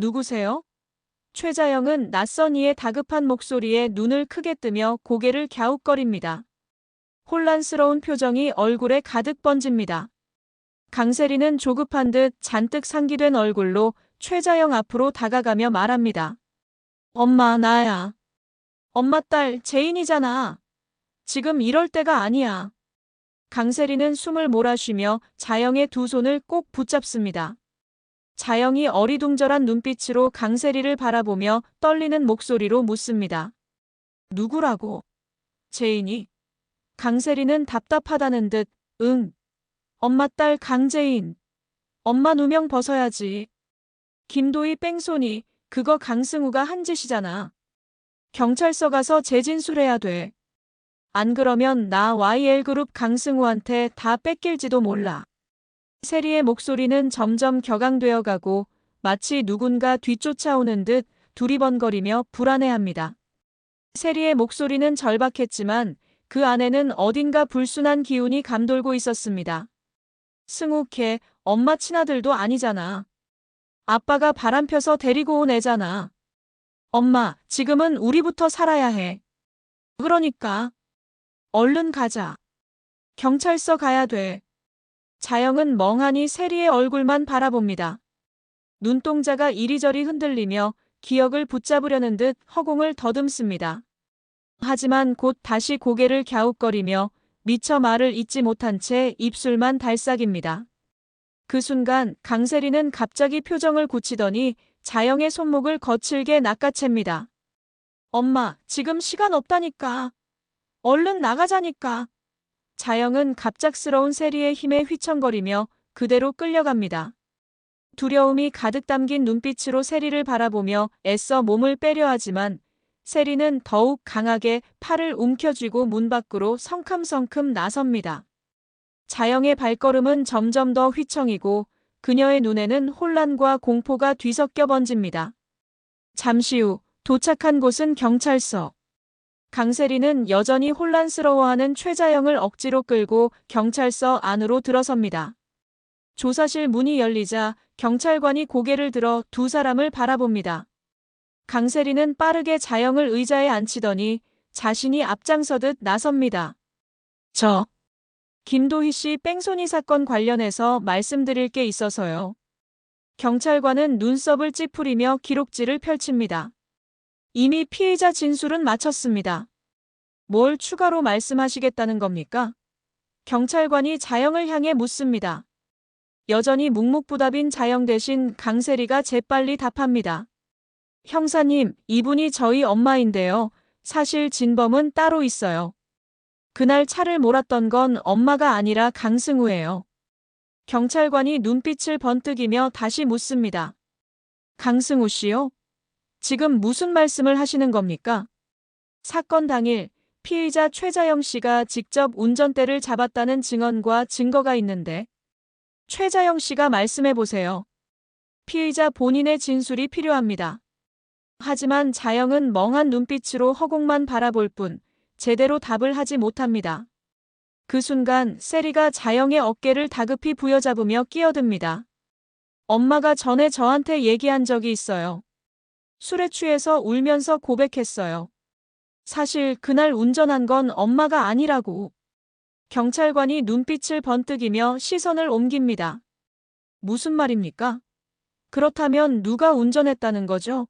누구세요? 최자영은 낯선 이의 다급한 목소리에 눈을 크게 뜨며 고개를 갸웃거립니다. 혼란스러운 표정이 얼굴에 가득 번집니다. 강세리는 조급한 듯 잔뜩 상기된 얼굴로 최자영 앞으로 다가가며 말합니다. 엄마, 나야. 엄마 딸 제인이잖아. 지금 이럴 때가 아니야. 강세리는 숨을 몰아쉬며 자영의 두 손을 꼭 붙잡습니다. 자영이 어리둥절한 눈빛으로 강세리를 바라보며 떨리는 목소리로 묻습니다. 누구라고? 제인이? 강세리는 답답하다는 듯, 응. 엄마 딸 강제인. 엄마 누명 벗어야지. 김도희 뺑소니, 그거 강승우가 한 짓이잖아. 경찰서 가서 재진술해야 돼. 안 그러면 나 YL그룹 강승우한테 다 뺏길지도 몰라. 세리의 목소리는 점점 격앙되어 가고 마치 누군가 뒤쫓아오는 듯 두리번거리며 불안해합니다. 세리의 목소리는 절박했지만 그 안에는 어딘가 불순한 기운이 감돌고 있었습니다. 승우 걔 엄마 친아들도 아니잖아. 아빠가 바람펴서 데리고 온 애잖아. 엄마, 지금은 우리부터 살아야 해. 그러니까. 얼른 가자. 경찰서 가야 돼. 자영은 멍하니 세리의 얼굴만 바라봅니다. 눈동자가 이리저리 흔들리며 기억을 붙잡으려는 듯 허공을 더듬습니다. 하지만 곧 다시 고개를 갸웃거리며 미처 말을 잇지 못한 채 입술만 달싹입니다. 그 순간 강세리는 갑자기 표정을 굳히더니 자영의 손목을 거칠게 낚아챕니다. 엄마, 지금 시간 없다니까. 얼른 나가자니까. 자영은 갑작스러운 세리의 힘에 휘청거리며 그대로 끌려갑니다. 두려움이 가득 담긴 눈빛으로 세리를 바라보며 애써 몸을 빼려 하지만 세리는 더욱 강하게 팔을 움켜쥐고 문 밖으로 성큼성큼 나섭니다. 자영의 발걸음은 점점 더 휘청이고 그녀의 눈에는 혼란과 공포가 뒤섞여 번집니다. 잠시 후 도착한 곳은 경찰서. 강세리는 여전히 혼란스러워하는 최자영을 억지로 끌고 경찰서 안으로 들어섭니다. 조사실 문이 열리자 경찰관이 고개를 들어 두 사람을 바라봅니다. 강세리는 빠르게 자영을 의자에 앉히더니 자신이 앞장서듯 나섭니다. 김도희 씨 뺑소니 사건 관련해서 말씀드릴 게 있어서요. 경찰관은 눈썹을 찌푸리며 기록지를 펼칩니다. 이미 피의자 진술은 마쳤습니다. 뭘 추가로 말씀하시겠다는 겁니까? 경찰관이 자영을 향해 묻습니다. 여전히 묵묵부답인 자영 대신 강세리가 재빨리 답합니다. 형사님, 이분이 저희 엄마인데요. 사실 진범은 따로 있어요. 그날 차를 몰았던 건 엄마가 아니라 강승우예요. 경찰관이 눈빛을 번뜩이며 다시 묻습니다. 강승우 씨요? 지금 무슨 말씀을 하시는 겁니까? 사건 당일 피의자 최자영 씨가 직접 운전대를 잡았다는 증언과 증거가 있는데 최자영 씨가 말씀해 보세요. 피의자 본인의 진술이 필요합니다. 하지만 자영은 멍한 눈빛으로 허공만 바라볼 뿐 제대로 답을 하지 못합니다. 그 순간 세리가 자영의 어깨를 다급히 부여잡으며 끼어듭니다. 엄마가 전에 저한테 얘기한 적이 있어요. 술에 취해서 울면서 고백했어요. 사실 그날 운전한 건 엄마가 아니라고. 경찰관이 눈빛을 번뜩이며 시선을 옮깁니다. 무슨 말입니까? 그렇다면 누가 운전했다는 거죠?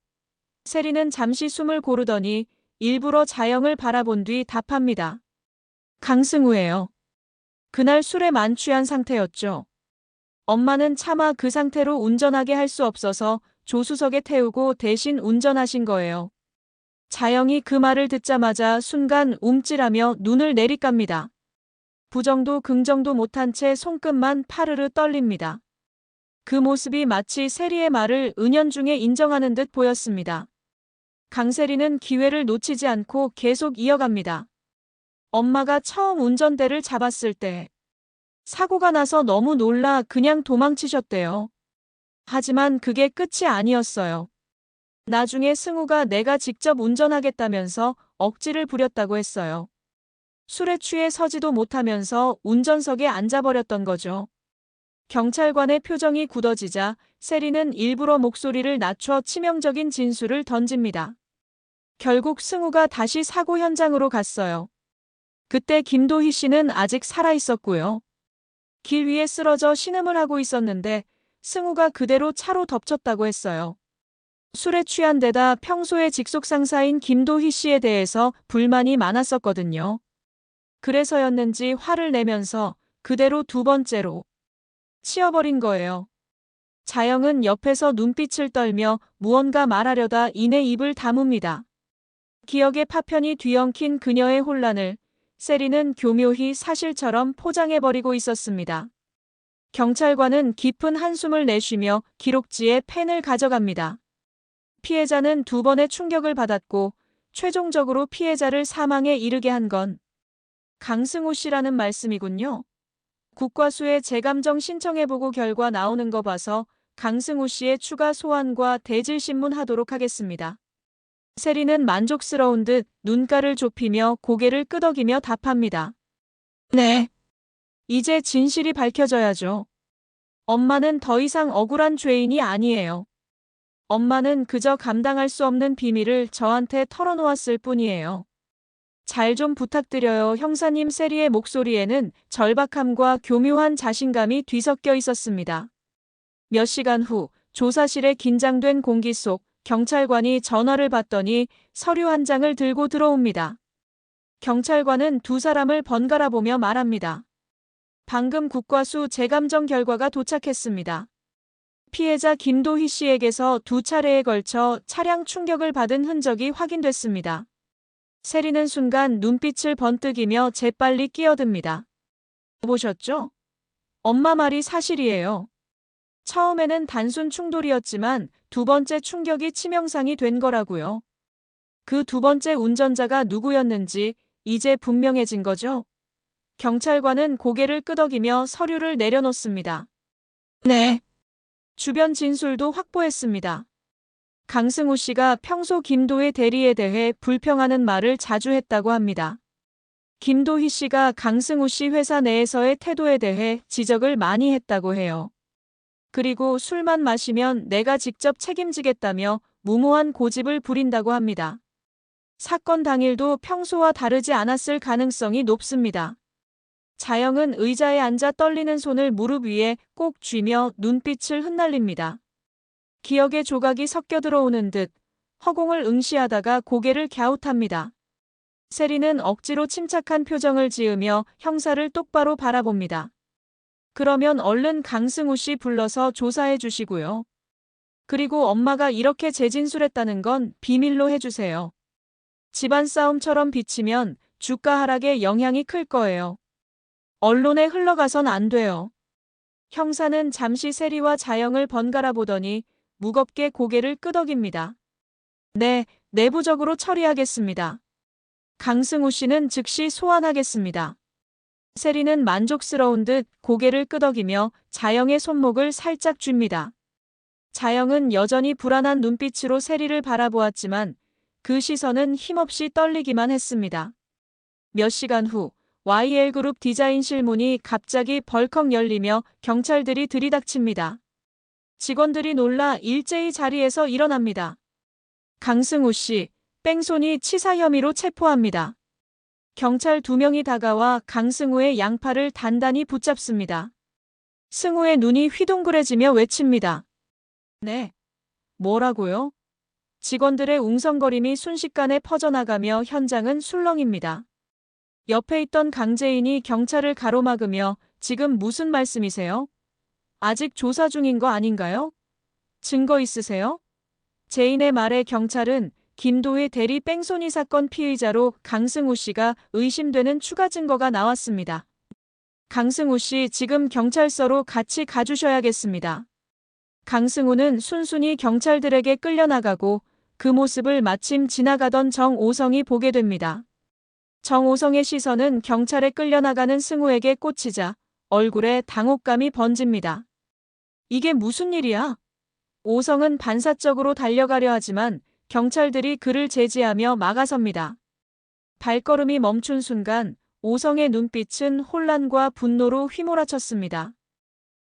세리는 잠시 숨을 고르더니 일부러 자영을 바라본 뒤 답합니다. 강승우예요. 그날 술에 만취한 상태였죠. 엄마는 차마 그 상태로 운전하게 할 수 없어서 조수석에 태우고 대신 운전하신 거예요. 자영이 그 말을 듣자마자 순간 움찔하며 눈을 내리깝니다. 부정도 긍정도 못한 채 손끝만 파르르 떨립니다. 그 모습이 마치 세리의 말을 은연중에 인정하는 듯 보였습니다. 강세리는 기회를 놓치지 않고 계속 이어갑니다. 엄마가 처음 운전대를 잡았을 때 사고가 나서 너무 놀라 그냥 도망치셨대요. 하지만 그게 끝이 아니었어요. 나중에 승우가 내가 직접 운전하겠다면서 억지를 부렸다고 했어요. 술에 취해 서지도 못하면서 운전석에 앉아버렸던 거죠. 경찰관의 표정이 굳어지자 세리는 일부러 목소리를 낮춰 치명적인 진술을 던집니다. 결국 승우가 다시 사고 현장으로 갔어요. 그때 김도희 씨는 아직 살아 있었고요. 길 위에 쓰러져 신음을 하고 있었는데 승우가 그대로 차로 덮쳤다고 했어요. 술에 취한 데다 평소에 직속 상사인 김도희 씨에 대해서 불만이 많았었거든요. 그래서였는지 화를 내면서 그대로 두 번째로 치어버린 거예요. 자영은 옆에서 눈빛을 떨며 무언가 말하려다 이내 입을 다뭅니다. 기억의 파편이 뒤엉킨 그녀의 혼란을 세리는 교묘히 사실처럼 포장해버리고 있었습니다. 경찰관은 깊은 한숨을 내쉬며 기록지에 펜을 가져갑니다. 피해자는 두 번의 충격을 받았고 최종적으로 피해자를 사망에 이르게 한 건 강승우 씨라는 말씀이군요. 국과수에 재감정 신청해보고 결과 나오는 거 봐서 강승우 씨의 추가 소환과 대질신문 하도록 하겠습니다. 세리는 만족스러운 듯 눈가를 좁히며 고개를 끄덕이며 답합니다. 네. 이제 진실이 밝혀져야죠. 엄마는 더 이상 억울한 죄인이 아니에요. 엄마는 그저 감당할 수 없는 비밀을 저한테 털어놓았을 뿐이에요. 잘 좀 부탁드려요, 형사님. 세리의 목소리에는 절박함과 교묘한 자신감이 뒤섞여 있었습니다. 몇 시간 후 조사실의 긴장된 공기 속 경찰관이 전화를 받더니 서류 한 장을 들고 들어옵니다. 경찰관은 두 사람을 번갈아 보며 말합니다. 방금 국과수 재감정 결과가 도착했습니다. 피해자 김도희 씨에게서 두 차례에 걸쳐 차량 충격을 받은 흔적이 확인됐습니다. 세리는 순간 눈빛을 번뜩이며 재빨리 끼어듭니다. 보셨죠? 엄마 말이 사실이에요. 처음에는 단순 충돌이었지만 두 번째 충격이 치명상이 된 거라고요. 그 두 번째 운전자가 누구였는지 이제 분명해진 거죠? 경찰관은 고개를 끄덕이며 서류를 내려놓습니다. 네. 주변 진술도 확보했습니다. 강승우 씨가 평소 김도희 대리에 대해 불평하는 말을 자주 했다고 합니다. 김도희 씨가 강승우 씨 회사 내에서의 태도에 대해 지적을 많이 했다고 해요. 그리고 술만 마시면 내가 직접 책임지겠다며 무모한 고집을 부린다고 합니다. 사건 당일도 평소와 다르지 않았을 가능성이 높습니다. 자영은 의자에 앉아 떨리는 손을 무릎 위에 꼭 쥐며 눈빛을 흩날립니다. 기억의 조각이 섞여 들어오는 듯 허공을 응시하다가 고개를 갸웃합니다. 세리는 억지로 침착한 표정을 지으며 형사를 똑바로 바라봅니다. 그러면 얼른 강승우 씨 불러서 조사해 주시고요. 그리고 엄마가 이렇게 재진술했다는 건 비밀로 해주세요. 집안 싸움처럼 비치면 주가 하락에 영향이 클 거예요. 언론에 흘러가선 안 돼요. 형사는 잠시 세리와 자영을 번갈아 보더니 무겁게 고개를 끄덕입니다. 네, 내부적으로 처리하겠습니다. 강승우 씨는 즉시 소환하겠습니다. 세리는 만족스러운 듯 고개를 끄덕이며 자영의 손목을 살짝 쥡니다. 자영은 여전히 불안한 눈빛으로 세리를 바라보았지만 그 시선은 힘없이 떨리기만 했습니다. 몇 시간 후 YL그룹 디자인실 문이 갑자기 벌컥 열리며 경찰들이 들이닥칩니다. 직원들이 놀라 일제히 자리에서 일어납니다. 강승우 씨, 뺑소니 치사 혐의로 체포합니다. 경찰 2명이 다가와 강승우의 양팔을 단단히 붙잡습니다. 승우의 눈이 휘둥그레지며 외칩니다. 네. 뭐라고요? 직원들의 웅성거림이 순식간에 퍼져나가며 현장은 술렁입니다. 옆에 있던 강재인이 경찰을 가로막으며 지금 무슨 말씀이세요? 아직 조사 중인 거 아닌가요? 증거 있으세요? 재인의 말에 경찰은 김도희 대리 뺑소니 사건 피의자로 강승우 씨가 의심되는 추가 증거가 나왔습니다. 강승우 씨 지금 경찰서로 같이 가주셔야겠습니다. 강승우는 순순히 경찰들에게 끌려나가고 그 모습을 마침 지나가던 정오성이 보게 됩니다. 정오성의 시선은 경찰에 끌려나가는 승우에게 꽂히자 얼굴에 당혹감이 번집니다. 이게 무슨 일이야? 오성은 반사적으로 달려가려 하지만 경찰들이 그를 제지하며 막아섭니다. 발걸음이 멈춘 순간 오성의 눈빛은 혼란과 분노로 휘몰아쳤습니다.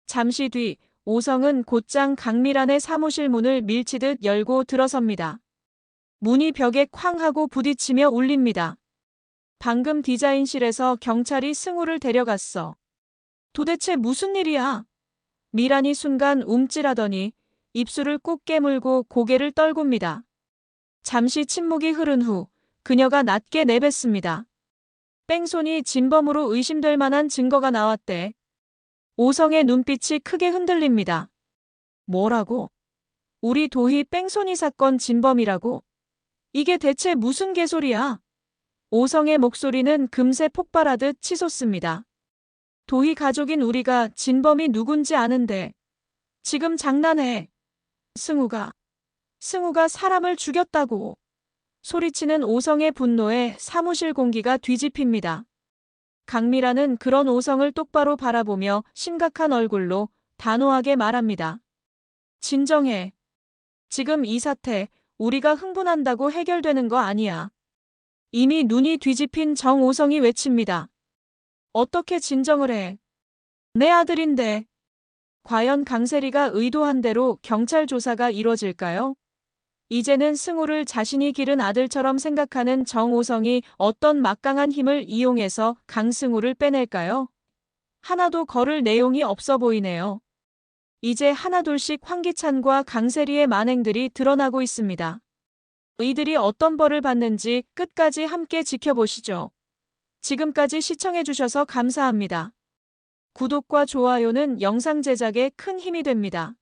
잠시 뒤 오성은 곧장 강미란의 사무실 문을 밀치듯 열고 들어섭니다. 문이 벽에 쾅 하고 부딪히며 울립니다. 방금 디자인실에서 경찰이 승우를 데려갔어. 도대체 무슨 일이야? 미란이 순간 움찔하더니 입술을 꾹 깨물고 고개를 떨굽니다. 잠시 침묵이 흐른 후 그녀가 낮게 내뱉습니다. 뺑소니 진범으로 의심될 만한 증거가 나왔대. 오성의 눈빛이 크게 흔들립니다. 뭐라고? 우리 도희 뺑소니 사건 진범이라고? 이게 대체 무슨 개소리야? 오성의 목소리는 금세 폭발하듯 치솟습니다. 도희 가족인 우리가 진범이 누군지 아는데 지금 장난해. 승우가 사람을 죽였다고. 소리치는 오성의 분노에 사무실 공기가 뒤집힙니다. 강미라는 그런 오성을 똑바로 바라보며 심각한 얼굴로 단호하게 말합니다. 진정해. 지금 이 사태 우리가 흥분한다고 해결되는 거 아니야. 이미 눈이 뒤집힌 정오성이 외칩니다. 어떻게 진정을 해? 내 아들인데. 과연 강세리가 의도한 대로 경찰 조사가 이뤄질까요? 이제는 승우를 자신이 기른 아들처럼 생각하는 정오성이 어떤 막강한 힘을 이용해서 강승우를 빼낼까요? 하나도 거를 내용이 없어 보이네요. 이제 하나둘씩 황기찬과 강세리의 만행들이 드러나고 있습니다. 이들이 어떤 벌을 받는지 끝까지 함께 지켜보시죠. 지금까지 시청해주셔서 감사합니다. 구독과 좋아요는 영상 제작에 큰 힘이 됩니다.